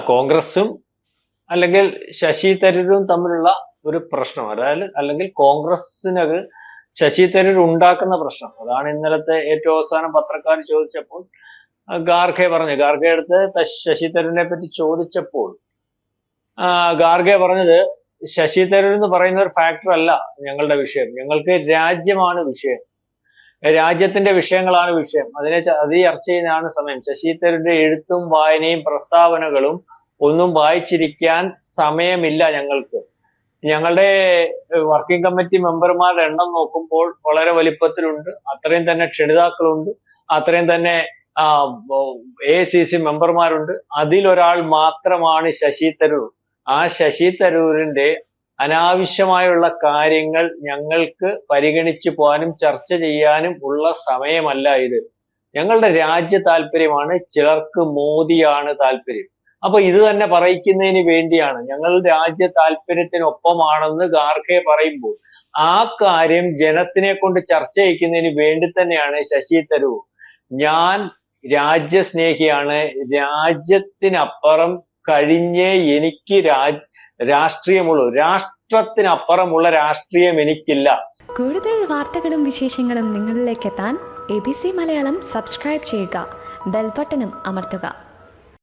കോൺഗ്രസും അല്ലെങ്കിൽ ശശി തരൂരും തമ്മിലുള്ള ഒരു പ്രശ്നം, അതായത് അല്ലെങ്കിൽ കോൺഗ്രസിനത് ശശി തരൂർ ഉണ്ടാക്കുന്ന പ്രശ്നം. അതാണ് ഇന്നലത്തെ ഏറ്റവും അവസാനം പത്രക്കാർ ചോദിച്ചപ്പോൾ ഖാർഗെ അടുത്ത് ശശി തരൂരിനെ പറ്റി ചോദിച്ചപ്പോൾ ഖാർഗെ പറഞ്ഞത്, ശശി തരൂർ എന്ന് പറയുന്ന ഒരു ഫാക്ടർ അല്ല ഞങ്ങളുടെ വിഷയം, ഞങ്ങൾക്ക് രാജ്യമാണ് വിഷയം, രാജ്യത്തിന്റെ വിഷയങ്ങളാണ് വിഷയം, അത് ചർച്ച ചെയ്യുന്നതാണ് സമയം. ശശി തരൂരിന്റെ എഴുത്തും വായനയും പ്രസ്താവനകളും ഒന്നും വായിച്ചിരിക്കാൻ സമയമില്ല ഞങ്ങൾക്ക്. ഞങ്ങളുടെ വർക്കിംഗ് കമ്മിറ്റി മെമ്പർമാരുടെ എണ്ണം നോക്കുമ്പോൾ വളരെ വലിപ്പത്തിലുണ്ട്, അത്രയും തന്നെ ക്ഷണിതാക്കളുണ്ട്, അത്രയും തന്നെ AICC മെമ്പർമാരുണ്ട്. അതിലൊരാൾ മാത്രമാണ് ശശി തരൂർ. ആ ശശി തരൂരിന്റെ അനാവശ്യമായുള്ള കാര്യങ്ങൾ ഞങ്ങൾക്ക് പരിഗണിച്ചു പോകാനും ചർച്ച ചെയ്യാനും ഉള്ള സമയമല്ല ഇത്. ഞങ്ങളുടെ രാജ്യ താല്പര്യമാണ്, ചിലർക്ക് മോദിയാണ് താല്പര്യം. അപ്പൊ ഇത് തന്നെ പറയിക്കുന്നതിന് വേണ്ടിയാണ്, ഞങ്ങൾ രാജ്യ താല്പര്യത്തിനൊപ്പമാണെന്ന് ഖാർഗെ പറയുമ്പോൾ ആ കാര്യം ജനത്തിനെ കൊണ്ട് ചർച്ച ചെയ്യിക്കുന്നതിന് വേണ്ടി തന്നെയാണ് ശശി തരൂർ, ഞാൻ രാജ്യസ്നേഹിയാണ്, രാജ്യത്തിനപ്പുറം കഴിഞ്ഞേ എനിക്ക് രാഷ്ട്രീയമുള്ളൂ, രാഷ്ട്രത്തിനപ്പുറമുള്ള രാഷ്ട്രീയം എനിക്കില്ല. കൂടുതൽ വാർത്തകളും വിശേഷങ്ങളും നിങ്ങളിലേക്ക് എത്താൻ ABC മലയാളം സബ്സ്ക്രൈബ് ചെയ്യുക, ബെൽബട്ടനും അമർത്തുക.